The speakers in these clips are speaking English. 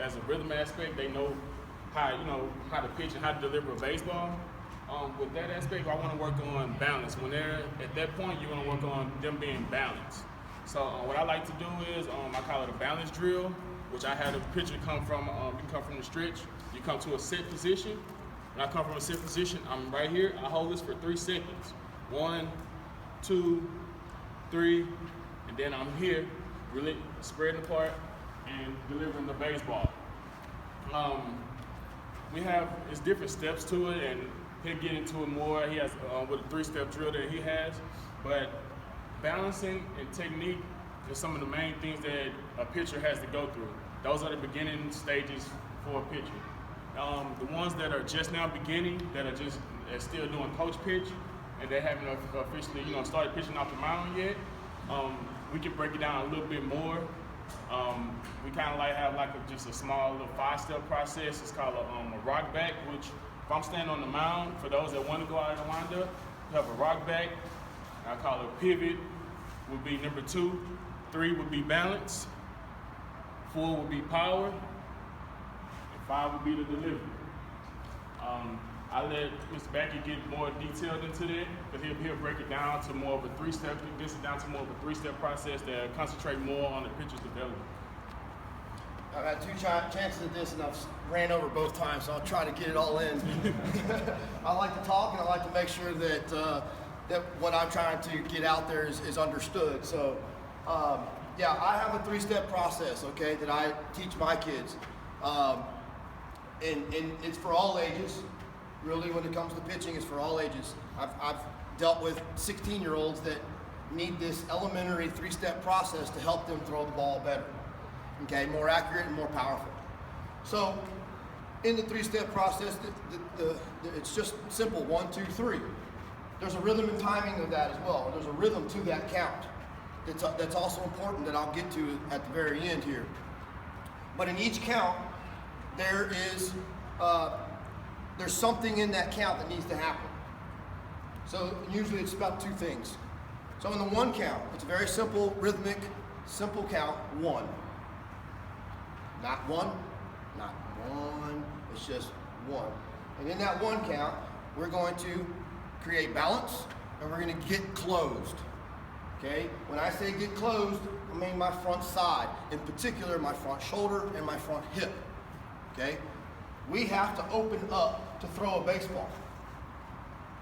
as a rhythm aspect, they know how to pitch and how to deliver a baseball. With that aspect, I want to work on balance. When they're at that point, you want to work on them being balanced. So what I like to do is I call it a balance drill, which I had a pitcher come from. You come from the stretch, you come to a set position. When I come from a set position, I'm right here. I hold this for 3 seconds. 1, 2, 3, and then I'm here, really spreading apart and delivering the baseball. It's different steps to it, and he'll get into it more. He has with a 3-step drill that he has, but balancing and technique is some of the main things that a pitcher has to go through. Those are the beginning stages for a pitcher. The ones that are just now beginning, that are still doing coach pitch, and they haven't officially started pitching off the mound yet, we can break it down a little bit more. We kind of have just a small little 5-step process. It's called a rock back, which if I'm standing on the mound, for those that want to go out of the windup, you have a rock back. I call it a pivot, would be number 2. 3 would be balance. 4 would be power. And 5 would be the delivery. I let Mr. Backe get more detailed into that, because he'll break it down to more of a 3-step, process that concentrate more on the pitcher's development. I've had 2 chances at this, and I've ran over both times, so I'll try to get it all in. I like to talk, and I like to make sure that that what I'm trying to get out there is understood. So, yeah, I have a 3-step process, okay, that I teach my kids, and it's for all ages. Really, when it comes to pitching, it's for all ages. I've dealt with 16-year-olds that need this elementary 3-step process to help them throw the ball better, okay, more accurate and more powerful. So, in the 3-step process, it's just simple: 1, 2, 3. There's a rhythm and timing of that as well. There's a rhythm to that count that's also important that I'll get to at the very end here. But in each count, there's something in that count that needs to happen. So usually it's about 2 things. So in the 1 count, it's a very simple, rhythmic, simple count, 1. Not 1, not 1, it's just 1. And in that 1 count, we're going to create balance, and we're going to get closed. Okay? When I say get closed, I mean my front side, in particular my front shoulder and my front hip. Okay? We have to open up to throw a baseball.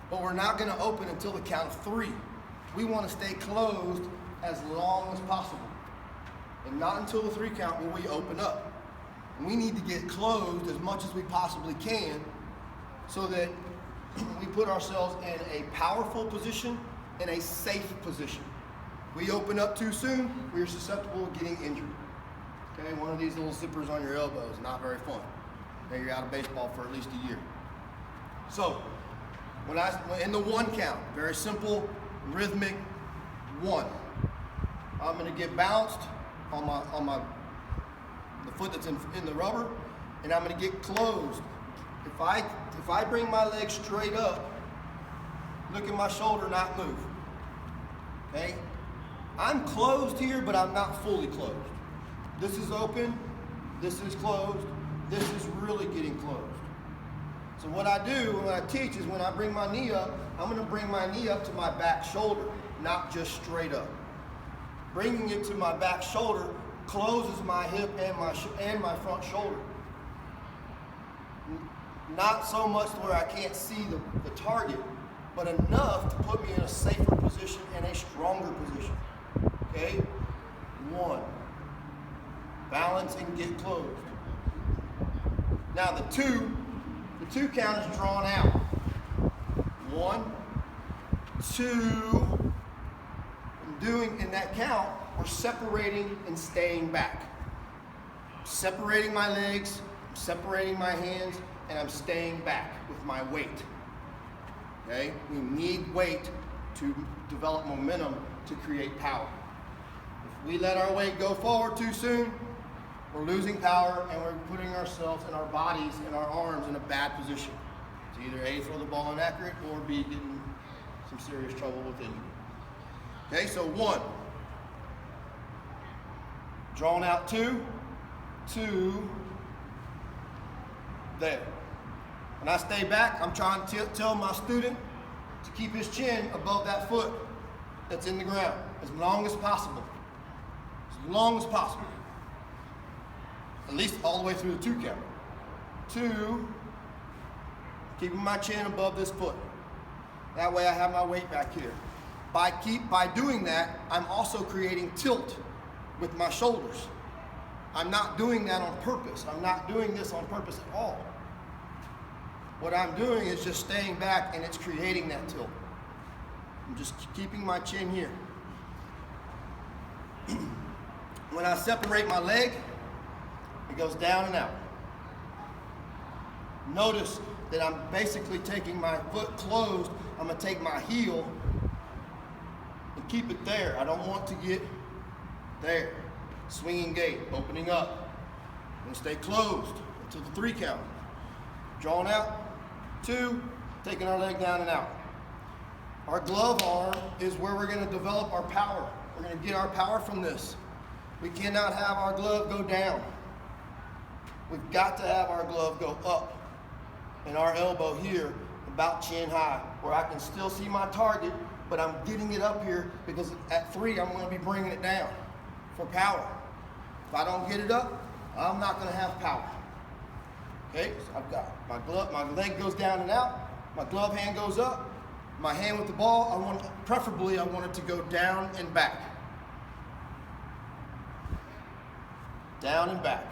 But we're not going to open until the count of 3. We want to stay closed as long as possible. And not until the 3 count will we open up. And we need to get closed as much as we possibly can so that we put ourselves in a powerful position and a safe position. We open up too soon, we are susceptible of getting injured. Okay, one of these little zippers on your elbow is not very fun. You're out of baseball for at least a year. So, in the 1 count, very simple, rhythmic 1. I'm going to get bounced on the foot that's in the rubber, and I'm going to get closed. If I bring my leg straight up, look at my shoulder, not move. Okay, I'm closed here, but I'm not fully closed. This is open. This is closed. This is really getting closed. So what I do when I teach is when I bring my knee up, I'm going to bring my knee up to my back shoulder, not just straight up. Bringing it to my back shoulder closes my hip and my front shoulder. Not so much where I can't see the target, but enough to put me in a safer position and a stronger position. Okay? 1. Balance and get closed. Now the 2 count is drawn out. 1, 2. In that count, we're separating and staying back. Separating my legs, separating my hands, and I'm staying back with my weight. Okay? We need weight to develop momentum to create power. If we let our weight go forward too soon, we're losing power and we're putting ourselves and our bodies and our arms in a bad position. To either A, throw the ball inaccurate, or B, get in some serious trouble with injury. Okay, so 1. Drawn out 2, 2, there. When I stay back, I'm trying to tell my student to keep his chin above that foot that's in the ground as long as possible. As long as possible. At least all the way through the 2 count. 2, keeping my chin above this foot. That way I have my weight back here. By doing that, I'm also creating tilt with my shoulders. I'm not doing that on purpose. I'm not doing this on purpose at all. What I'm doing is just staying back and it's creating that tilt. I'm just keeping my chin here. When I separate my leg, it goes down and out. Notice that I'm basically taking my foot closed. I'm gonna take my heel and keep it there. I don't want to get there. Swinging gait, opening up. I'm gonna stay closed until the 3 count. Drawn out, 2, taking our leg down and out. Our glove arm is where we're gonna develop our power. We're gonna get our power from this. We cannot have our glove go down. We've got to have our glove go up and our elbow here about chin high where I can still see my target, but I'm getting it up here because at 3, I'm gonna be bringing it down for power. If I don't get it up, I'm not gonna have power. Okay, so I've got my glove, my leg goes down and out, my glove hand goes up, my hand with the ball, preferably I want it to go down and back. Down and back.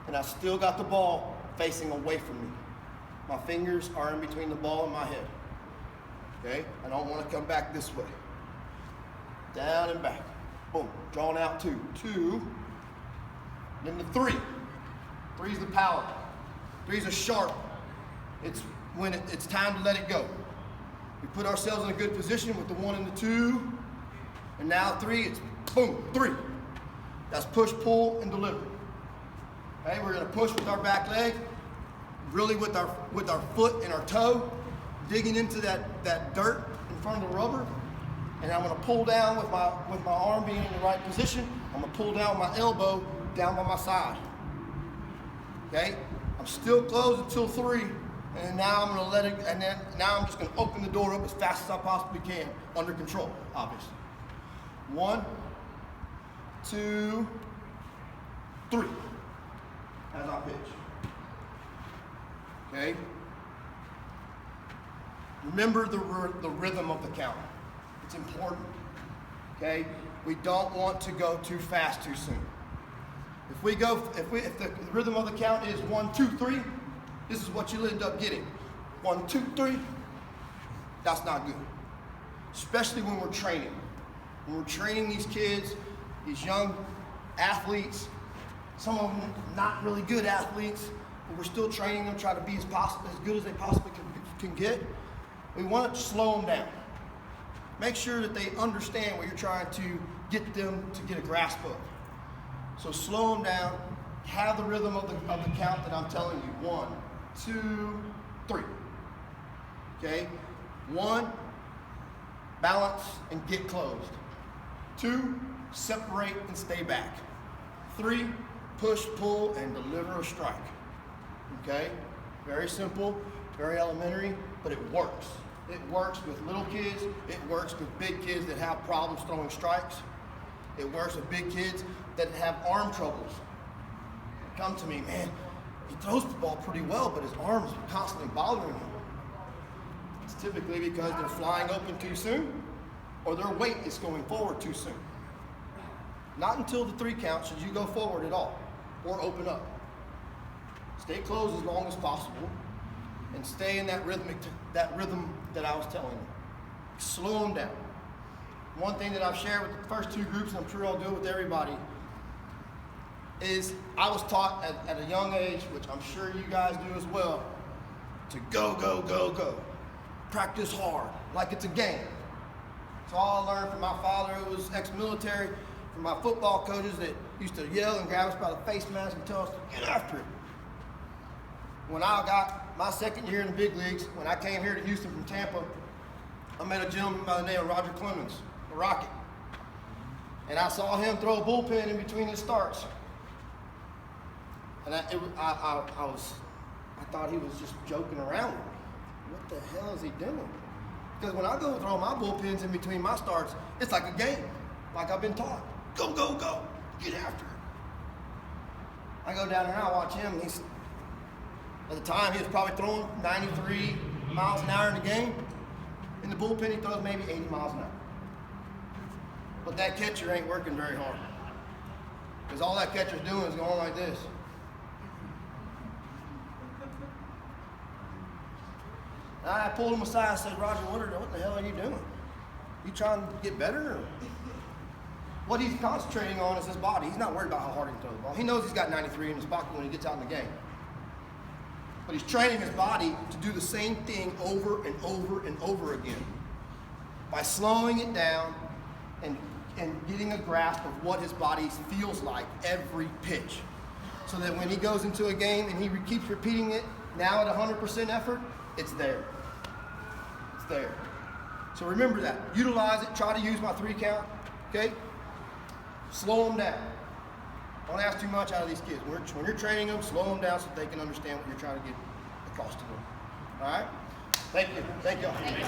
And I still got the ball facing away from me. My fingers are in between the ball and my head. Okay, I don't want to come back this way. Down and back. Boom, drawn out 2. 2, then the 3. 3 is the power. 3 is a sharp. It's when it's time to let it go. We put ourselves in a good position with the 1 and the 2. And now 3, it's boom, 3. That's push, pull, and deliver. Okay, we're gonna push with our back leg, really with our foot and our toe, digging into that dirt in front of the rubber. And I'm gonna pull down with my arm being in the right position. I'm gonna pull down my elbow down by my side. Okay? I'm still closed until 3, and now I'm gonna let it, and then now I'm just gonna open the door up as fast as I possibly can, under control, obviously. 1, 2, 3. As I pitch. Okay? Remember the rhythm of the count. It's important. Okay? We don't want to go too fast too soon. If the rhythm of the count is 1, 2, 3, this is what you'll end up getting. 1, 2, 3. That's not good. Especially when we're training. When we're training these kids, these young athletes, some of them not really good athletes, but we're still training them, try to be as good as they possibly can get. We want to slow them down. Make sure that they understand what you're trying to get them to get a grasp of. So slow them down, have the rhythm of the count that I'm telling you. 1, 2, 3. Okay? 1, balance and get closed. 2, separate and stay back. 3, push, pull, and deliver a strike. Okay? Very simple, very elementary, but it works. It works with little kids. It works with big kids that have problems throwing strikes. It works with big kids that have arm troubles. Come to me, man, he throws the ball pretty well, but his arms are constantly bothering him. It's typically because they're flying open too soon or their weight is going forward too soon. Not until the 3 count should you go forward at all or open up. Stay closed as long as possible and stay in that rhythm that I was telling you. Slow them down. One thing that I've shared with the first 2 groups, and I'm sure I'll do it with everybody, is I was taught at a young age, which I'm sure you guys do as well, to go, go, go, go. Practice hard, like it's a game. It's all I learned from my father, who was ex-military, from my football coaches that used to yell and grab us by the face mask and tell us to get after it. When I got my 2nd year in the big leagues, when I came here to Houston from Tampa, I met a gentleman by the name of Roger Clemens, the Rocket. And I saw him throw a bullpen in between his starts. And I was I thought he was just joking around with me. What the hell is he doing? Because when I go throw my bullpens in between my starts, it's like a game, like I've been taught. Go, go, go, get after it. I go down there and I watch him, and he's, at the time, he was probably throwing 93 miles an hour in the game. In the bullpen, he throws maybe 80 miles an hour. But that catcher ain't working very hard. Because all that catcher's doing is going like this. I pulled him aside and said, Roger, what the hell are you doing? You trying to get better? Or? What he's concentrating on is his body. He's not worried about how hard he can throw the ball. He knows he's got 93 in his pocket when he gets out in the game. But he's training his body to do the same thing over and over and over again by slowing it down and getting a grasp of what his body feels like every pitch. So that when he goes into a game and he keeps repeating it, now at 100% effort, it's there. It's there. So remember that. Utilize it. Try to use my 3 count. Okay? Slow them down. Don't ask too much out of these kids. When you're training them, slow them down so they can understand what you're trying to get across to them. All right? Thank you. Thank y'all.